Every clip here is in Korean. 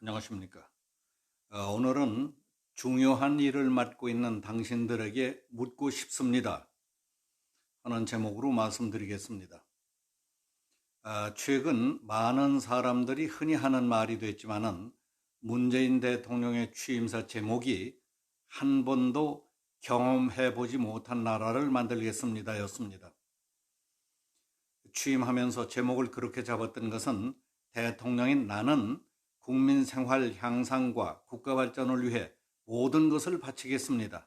안녕하십니까. 오늘은 중요한 일을 맡고 있는 당신들에게 묻고 싶습니다 하는 제목으로 말씀드리겠습니다. 최근 많은 사람들이 흔히 하는 말이 됐지만은 문재인 대통령의 취임사 제목이 한 번도 경험해보지 못한 나라를 만들겠습니다 였습니다. 취임하면서 제목을 그렇게 잡았던 것은 대통령인 나는 국민 생활 향상과 국가 발전을 위해 모든 것을 바치겠습니다.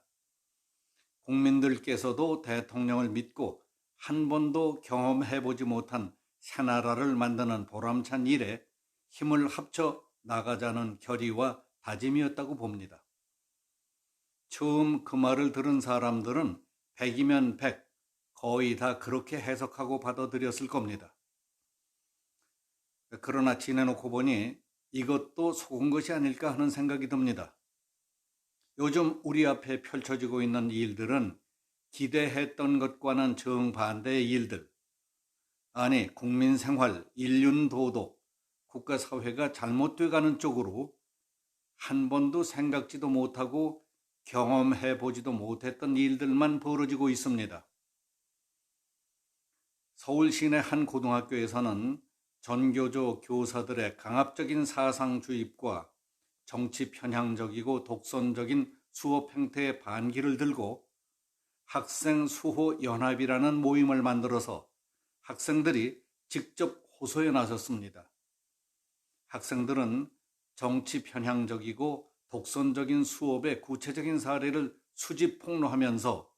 국민들께서도 대통령을 믿고 한 번도 경험해보지 못한 새 나라를 만드는 보람찬 일에 힘을 합쳐 나가자는 결의와 다짐이었다고 봅니다. 처음 그 말을 들은 사람들은 100이면 100, 거의 다 그렇게 해석하고 받아들였을 겁니다. 그러나 지내놓고 보니 이것도 속은 것이 아닐까 하는 생각이 듭니다. 요즘 우리 앞에 펼쳐지고 있는 일들은 기대했던 것과는 정반대의 일들, 아니 국민 생활, 인륜 도덕, 국가 사회가 잘못돼 가는 쪽으로 한 번도 생각지도 못하고 경험해 보지도 못했던 일들만 벌어지고 있습니다. 서울 시내 한 고등학교에서는 전교조 교사들의 강압적인 사상 주입과 정치 편향적이고 독선적인 수업 행태에 반기를 들고 학생 수호 연합이라는 모임을 만들어서 학생들이 직접 호소에 나섰습니다. 학생들은 정치 편향적이고 독선적인 수업의 구체적인 사례를 수집 폭로하면서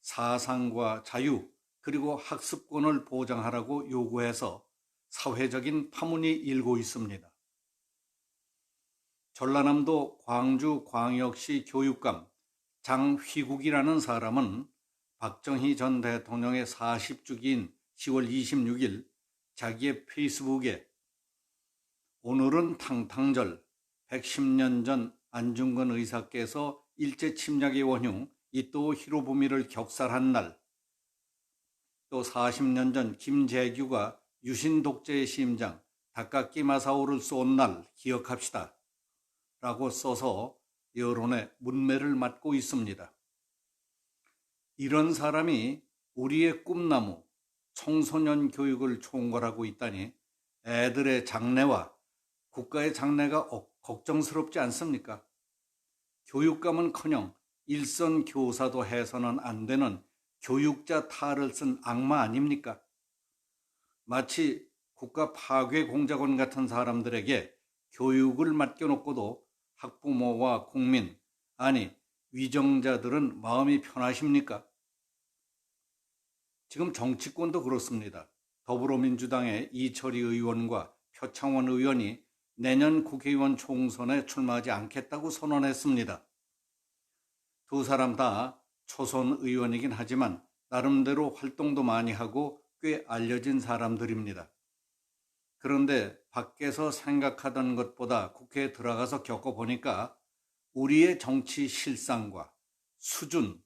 사상과 자유 그리고 학습권을 보장하라고 요구해서 사회적인 파문이 일고 있습니다. 전라남도 광주광역시 교육감 장휘국이라는 사람은 박정희 전 대통령의 40주기인 10월 26일 자기의 페이스북에 오늘은 탕탕절, 110년 전 안중근 의사께서 일제 침략의 원흉 이토 히로부미를 격살한 날, 또 40년 전 김재규가 유신 독재의 심장 다카키 마사오를 쏜 날 기억합시다 라고 써서 여론의 문매를 맞고 있습니다. 이런 사람이 우리의 꿈나무 청소년 교육을 총괄하고 있다니 애들의 장래와 국가의 장래가 걱정스럽지 않습니까? 교육감은커녕 일선 교사도 해서는 안 되는 교육자 탈을 쓴 악마 아닙니까? 마치 국가 파괴 공작원 같은 사람들에게 교육을 맡겨놓고도 학부모와 국민, 아니 위정자들은 마음이 편하십니까? 지금 정치권도 그렇습니다. 더불어민주당의 이철희 의원과 표창원 의원이 내년 국회의원 총선에 출마하지 않겠다고 선언했습니다. 두 사람 다 초선 의원이긴 하지만 나름대로 활동도 많이 하고 꽤 알려진 사람들입니다. 그런데 밖에서 생각하던 것보다 국회에 들어가서 겪어보니까 우리의 정치 실상과 수준,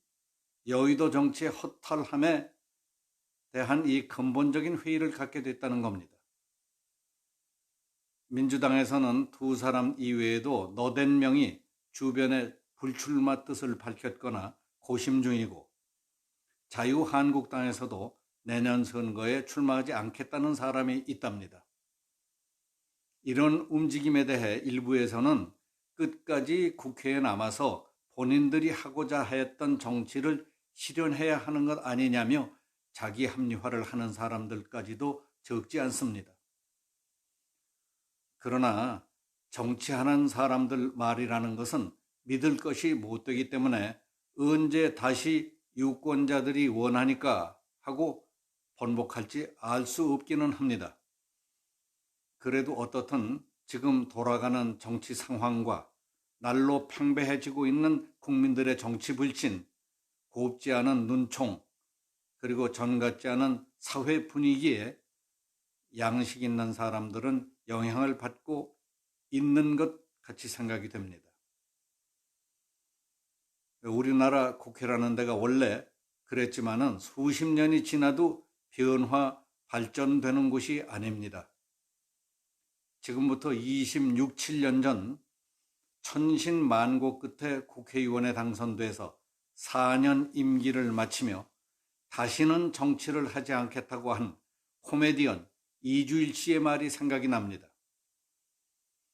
여의도 정치의 허탈함에 대한 이 근본적인 회의를 갖게 됐다는 겁니다. 민주당에서는 두 사람 이외에도 너댓 명이 주변에 불출마 뜻을 밝혔거나 고심 중이고 자유한국당에서도 내년 선거에 출마하지 않겠다는 사람이 있답니다. 이런 움직임에 대해 일부에서는 끝까지 국회에 남아서 본인들이 하고자 했던 정치를 실현해야 하는 것 아니냐며 자기 합리화를 하는 사람들까지도 적지 않습니다. 그러나 정치하는 사람들 말이라는 것은 믿을 것이 못 되기 때문에 언제 다시 유권자들이 원하니까 하고 번복할지 알 수 없기는 합니다. 그래도 어떻든 지금 돌아가는 정치 상황과 날로 팽배해지고 있는 국민들의 정치 불신, 곱지 않은 눈총, 그리고 전 같지 않은 사회 분위기에 양식 있는 사람들은 영향을 받고 있는 것 같이 생각이 됩니다. 우리나라 국회라는 데가 원래 그랬지만은 수십 년이 지나도 변화, 발전되는 곳이 아닙니다. 지금부터 26, 7년 전 천신만고 끝에 국회의원에 당선돼서 4년 임기를 마치며 다시는 정치를 하지 않겠다고 한 코미디언 이주일 씨의 말이 생각이 납니다.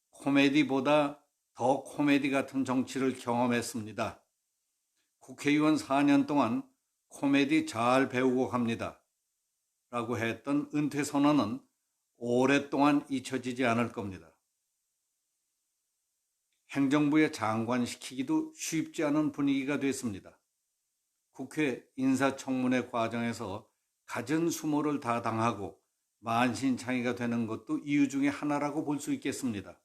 코미디보다 더 코미디 같은 정치를 경험했습니다. 국회의원 4년 동안 코미디 잘 배우고 갑니다. 라고 했던 은퇴 선언은 오랫동안 잊혀지지 않을 겁니다. 행정부에 장관시키기도 쉽지 않은 분위기가 됐습니다. 국회 인사청문회 과정에서 갖은 수모를 다 당하고 만신창이가 되는 것도 이유 중에 하나라고 볼 수 있겠습니다.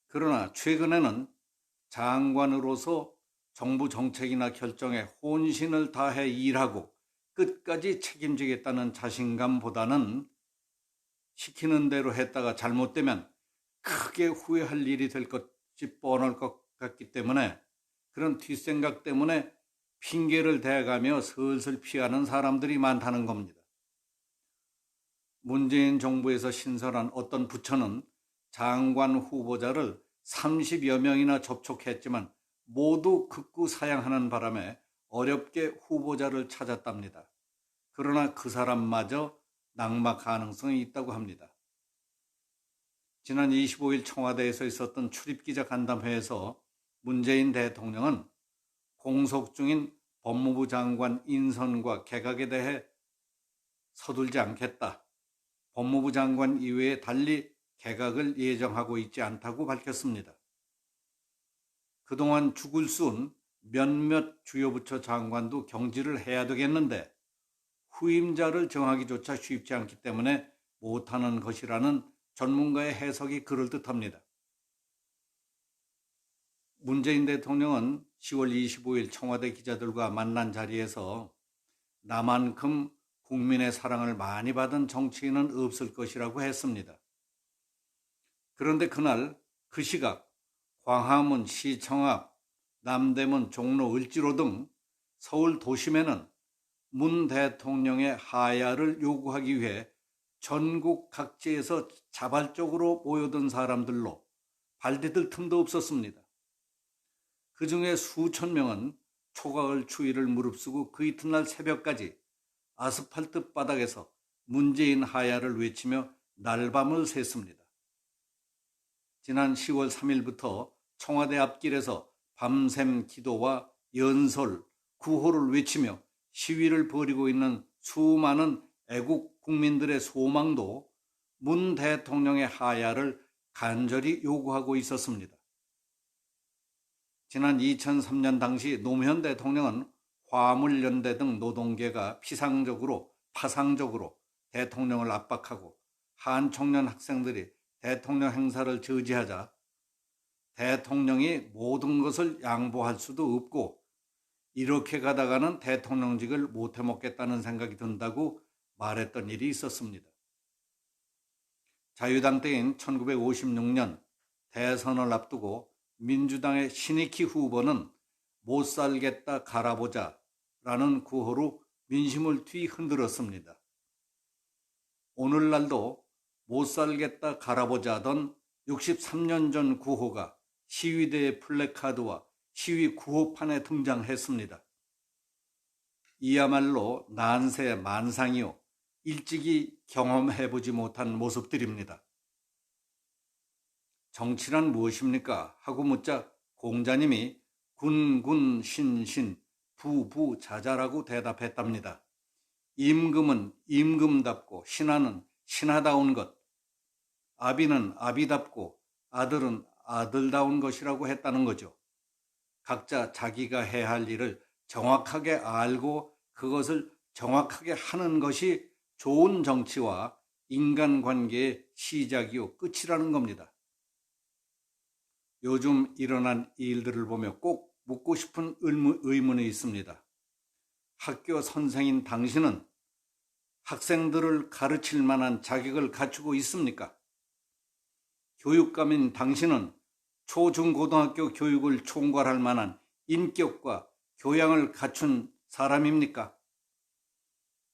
그러나 최근에는 장관으로서 정부 정책이나 결정에 혼신을 다해 일하고 끝까지 책임지겠다는 자신감보다는 시키는 대로 했다가 잘못되면 크게 후회할 일이 될 것이 뻔할 것 같기 때문에 그런 뒷생각 때문에 핑계를 대가며 슬슬 피하는 사람들이 많다는 겁니다. 문재인 정부에서 신설한 어떤 부처는 장관 후보자를 30여 명이나 접촉했지만 모두 극구 사양하는 바람에 어렵게 후보자를 찾았답니다. 그러나 그 사람마저 낙마 가능성이 있다고 합니다. 지난 25일 청와대에서 있었던 출입기자 간담회에서 문재인 대통령은 공석 중인 법무부 장관 인선과 개각에 대해 서둘지 않겠다. 법무부 장관 이외에 달리 개각을 예정하고 있지 않다고 밝혔습니다. 그동안 죽을 순 몇몇 주요 부처 장관도 경질을 해야 되겠는데 후임자를 정하기조차 쉽지 않기 때문에 못하는 것이라는 전문가의 해석이 그럴듯합니다. 문재인 대통령은 10월 25일 청와대 기자들과 만난 자리에서 나만큼 국민의 사랑을 많이 받은 정치인은 없을 것이라고 했습니다. 그런데 그날 그 시각 광화문, 시청 앞, 남대문, 종로, 을지로 등 서울 도심에는 문 대통령의 하야를 요구하기 위해 전국 각지에서 자발적으로 모여든 사람들로 발디딜 틈도 없었습니다. 그 중에 수천 명은 초가을 추위를 무릅쓰고 그 이튿날 새벽까지 아스팔트 바닥에서 문재인 하야를 외치며 날밤을 샜습니다. 지난 10월 3일부터 청와대 앞길에서 밤샘 기도와 연설, 구호를 외치며 시위를 벌이고 있는 수많은 애국 국민들의 소망도 문 대통령의 하야를 간절히 요구하고 있었습니다. 지난 2003년 당시 노무현 대통령은 화물연대 등 노동계가 파상적으로 대통령을 압박하고 한청년 학생들이 대통령 행사를 저지하자 대통령이 모든 것을 양보할 수도 없고 이렇게 가다가는 대통령직을 못 해먹겠다는 생각이 든다고 말했던 일이 있었습니다. 자유당 때인 1956년 대선을 앞두고 민주당의 신익희 후보는 못 살겠다 갈아보자 라는 구호로 민심을 뒤흔들었습니다. 오늘날도 못 살겠다 갈아보자던 63년 전 구호가 시위대의 플래카드와 시위 구호판에 등장했습니다. 이야말로 난세 만상이요 일찍이 경험해보지 못한 모습들입니다. 정치란 무엇입니까? 하고 묻자 공자님이 군군 신신 부부 자자라고 대답했답니다. 임금은 임금답고 신하는 신하다운 것, 아비는 아비답고 아들은 아들다운 것이라고 했다는 거죠. 각자 자기가 해야 할 일을 정확하게 알고 그것을 정확하게 하는 것이 좋은 정치와 인간관계의 시작이요 끝이라는 겁니다. 요즘 일어난 일들을 보며 꼭 묻고 싶은 의문이 있습니다. 학교 선생인 당신은 학생들을 가르칠 만한 자격을 갖추고 있습니까? 교육감인 당신은 초중고등학교 교육을 총괄할 만한 인격과 교양을 갖춘 사람입니까?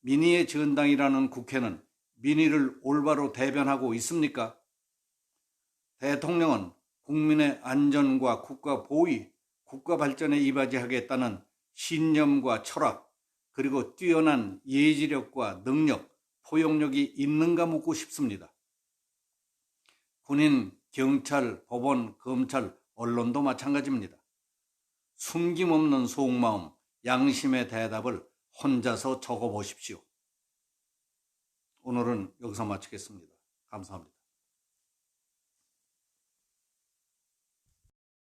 민의의 전당이라는 국회는 민의를 올바로 대변하고 있습니까? 대통령은 국민의 안전과 국가 보위, 국가 발전에 이바지하겠다는 신념과 철학, 그리고 뛰어난 예지력과 능력, 포용력이 있는가 묻고 싶습니다. 군인, 경찰, 법원, 검찰, 언론도 마찬가지입니다. 숨김없는 속마음, 양심의 대답을 혼자서 적어보십시오. 오늘은 여기서 마치겠습니다. 감사합니다.